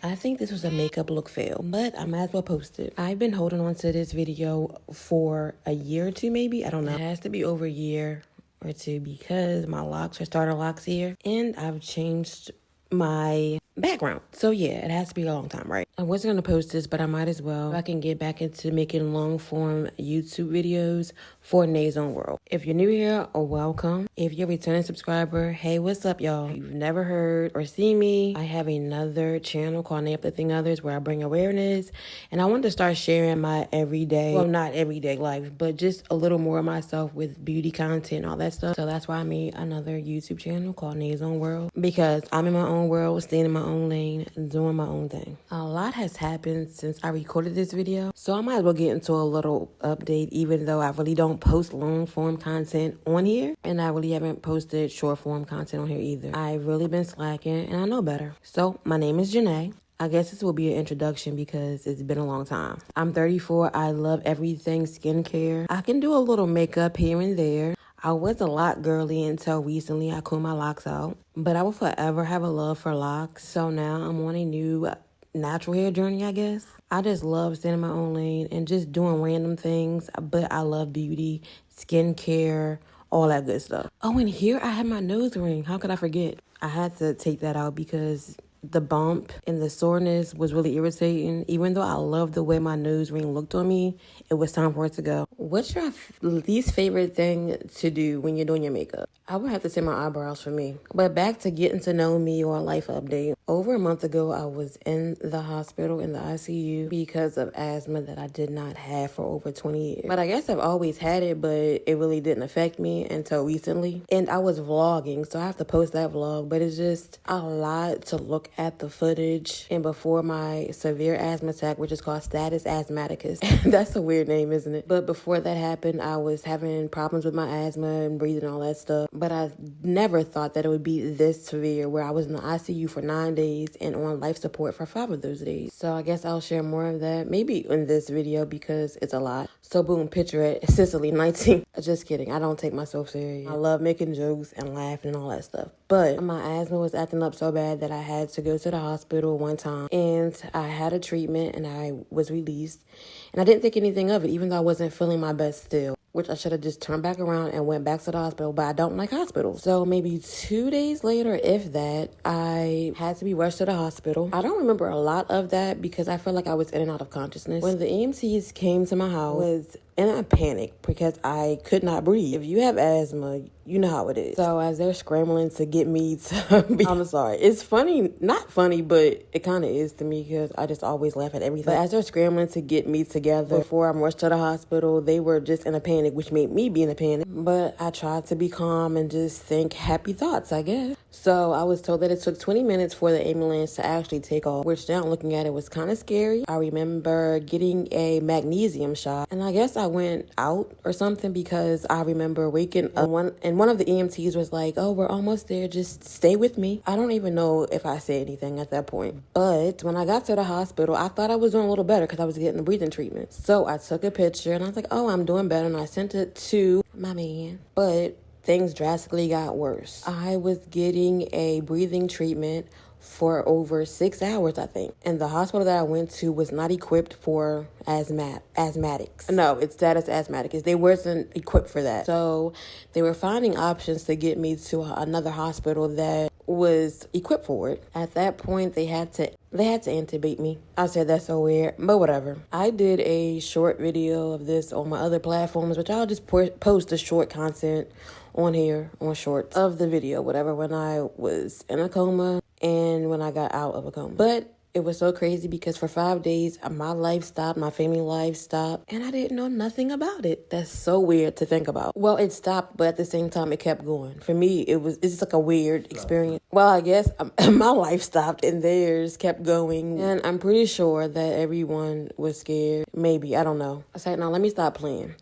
I think this was a makeup look fail, but I might as well post it. I've been holding on to this video for a year or two, maybe. I don't know. It has to be over a year or two because my locks are starter locks here, and I've changed my background. So yeah, it has to be a long time, right? I wasn't gonna post this, but I might as well. If I can get back into making long form YouTube videos for Heyyy's Own World. If you're new here, welcome. If you're a returning subscriber, hey, what's up, y'all? If you've never heard or seen me, I have another channel called Name Uplifting Others where I bring awareness, and I wanted to start sharing my everyday, well, not everyday life, but just a little more of myself with beauty content and all that stuff. So that's why I made another YouTube channel called Heyyy's Own World, because I'm in my own world, staying in my own lane, doing my own thing. A lot has happened since I recorded this video, so I might as well get into a little update, even though I really don't post long form content on here, and I really haven't posted short form content on here either. I've really been slacking, and I know better. So my name is Janae. I guess this will be an introduction because it's been a long time. I'm 34. I love everything skincare. I can do a little makeup here and there. I was a lock girly until recently. I combed my locks out, but I will forever have a love for locks. So now I'm on a new natural hair journey, I guess. I just love staying in my own lane and just doing random things, but I love beauty, skincare, all that good stuff. Oh, and here I have my nose ring. How could I forget? I had to take that out because the bump and the soreness was really irritating. Even though I love the way my nose ring looked on me, it was time for it to go. What's your least favorite thing to do when you're doing your makeup? I would have to say my eyebrows for me. But back to getting to know me or a life update. Over a month ago, I was in the hospital in the ICU because of asthma that I did not have for over 20 years. But I guess I've always had it, but it really didn't affect me until recently. And I was vlogging, so I have to post that vlog, but it's just a lot to look at the footage. And before my severe asthma attack, which is called status asthmaticus, that's a weird name, isn't it? But before that happened, I was having problems with my asthma and breathing, all that stuff. But I never thought that it would be this severe, where I was in the ICU for 9 days and on life support for 5 of those days. So I guess I'll share more of that maybe in this video because it's a lot. So boom, picture it, Sicily, 19. Just kidding, I don't take myself serious. I love making jokes and laughing and all that stuff. But my asthma was acting up so bad that I had to go to the hospital one time, and I had a treatment and I was released, and I didn't think anything of it, even though I wasn't feeling my best still, which I should have just turned back around and went back to the hospital, but I don't like hospitals. So maybe 2 days later, if that, I had to be rushed to the hospital. I don't remember a lot of that because I feel like I was in and out of consciousness. When the EMTs came to my house, I was in a panic because I could not breathe. If you have asthma, you know how it is. So as they're scrambling to get me to be, I'm sorry, it's funny, not funny, but it kind of is to me because I just always laugh at everything. But as they're scrambling to get me together before I'm rushed to the hospital, they were just in a panic, which made me be in a panic. But I tried to be calm and just think happy thoughts, I guess. So I was told that it took 20 minutes for the ambulance to actually take off, which now looking at it was kind of scary. I remember getting a magnesium shot, and I guess I went out or something because I remember waking up and one of the EMTs was like, "Oh, we're almost there, just stay with me." I don't even know if I said anything at that point. But when I got to the hospital, I thought I was doing a little better because I was getting the breathing treatment. So I took a picture and I was like, "Oh, I'm doing better," and I sent it to my man. But things drastically got worse. I was getting a breathing treatment for over 6 hours, I think. And the hospital that I went to was not equipped for asthmatics. No, it's status asthmaticus. They wasn't equipped for that. So they were finding options to get me to another hospital that was equipped for it. At that point, they had to intubate me. I said that's so weird, but whatever. I did a short video of this on my other platforms, which I'll just post the short content on here, on shorts of the video, whatever, when I was in a coma and when I got out of a coma. But it was so crazy because for 5 days, my life stopped, my family life stopped, and I didn't know nothing about it. That's so weird to think about. Well, it stopped, but at the same time, it kept going. For me, it's just like a weird experience. Well, I guess my life stopped and theirs kept going, and I'm pretty sure that everyone was scared. Maybe, I don't know. I said, no, let me stop playing.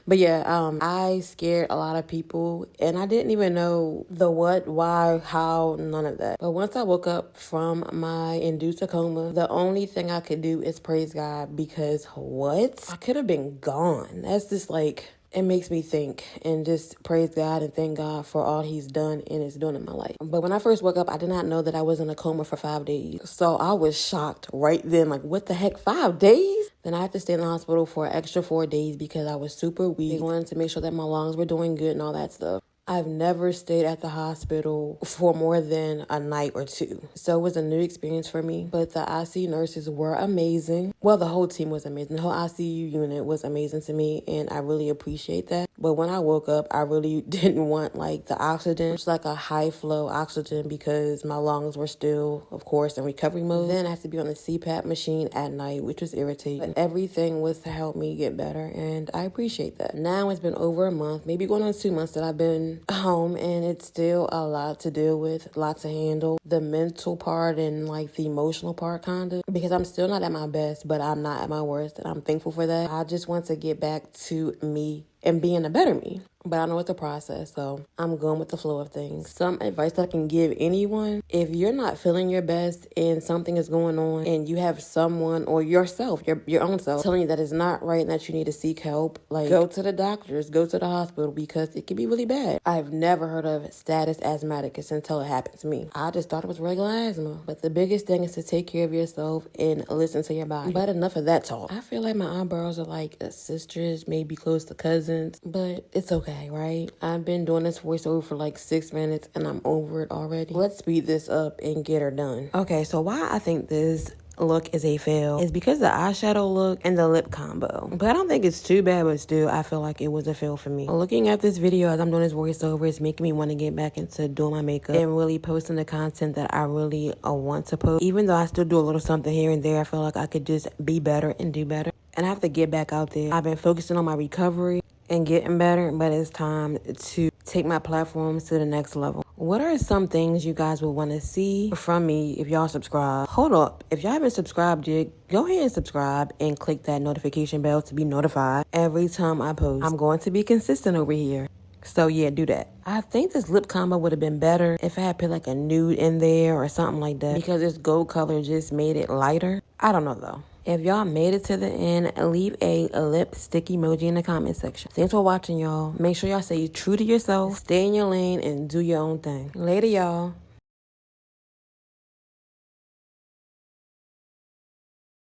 But yeah, I scared a lot of people, and I didn't even know the what, why, how, none of that. But once I woke up from my induced coma, the only thing I could do is praise God because what? I could have been gone. That's just like it makes me think and just praise God and thank God for all he's done and is doing in my life. But when I first woke up, I did not know that I was in a coma for 5 days. So I was shocked right then, like, what the heck, 5 days? Then I had to stay in the hospital for an extra 4 days because I was super weak. They wanted to make sure that my lungs were doing good and all that stuff. I've never stayed at the hospital for more than a night or two. So it was a new experience for me. But the ICU nurses were amazing. Well, the whole team was amazing. The whole ICU unit was amazing to me, and I really appreciate that. But when I woke up, I really didn't want, like, the oxygen. It's like a high-flow oxygen because my lungs were still, of course, in recovery mode. Then I had to be on the CPAP machine at night, which was irritating. But everything was to help me get better, and I appreciate that. Now it's been over a month, maybe going on 2 months that I've been home, and it's still a lot to deal with, lot to handle. The mental part and, like, the emotional part, kind of, because I'm still not at my best, but I'm not at my worst, and I'm thankful for that. I just want to get back to me and being a better me. But I know it's a process, so I'm going with the flow of things. Some advice that I can give anyone: if you're not feeling your best and something is going on and you have someone or yourself, your own self, telling you that it's not right and that you need to seek help, like, go to the doctors, go to the hospital, because it can be really bad. I've never heard of status asthmaticus until it happened to me. I just thought it was regular asthma. But the biggest thing is to take care of yourself and listen to your body. But enough of that talk. I feel like my eyebrows are like sisters, maybe close to cousins, but it's okay. Right? I've been doing this voiceover for like 6 minutes and I'm over it already. Let's speed this up and get her done. Okay, so why I think this look is a fail is because the eyeshadow look and the lip combo. But I don't think it's too bad, but still I feel like it was a fail for me. Looking at this video as I'm doing this voiceover is making me want to get back into doing my makeup and really posting the content that I really want to post. Even though I still do a little something here and there, I feel like I could just be better and do better. And I have to get back out there. I've been focusing on my recovery and getting better, but it's time to take my platforms to the next level. What are some things you guys would want to see from me if y'all subscribe? Hold up. If y'all haven't subscribed yet, go ahead and subscribe and click that notification bell to be notified every time I post. I'm going to be consistent over here. So yeah, do that. I think this lip combo would have been better if I had put like a nude in there or something like that, because this gold color just made it lighter. I don't know though. If y'all made it to the end, leave a lipstick emoji in the comment section. Thanks for watching, y'all. Make sure y'all stay true to yourself, stay in your lane, and do your own thing. Later, y'all.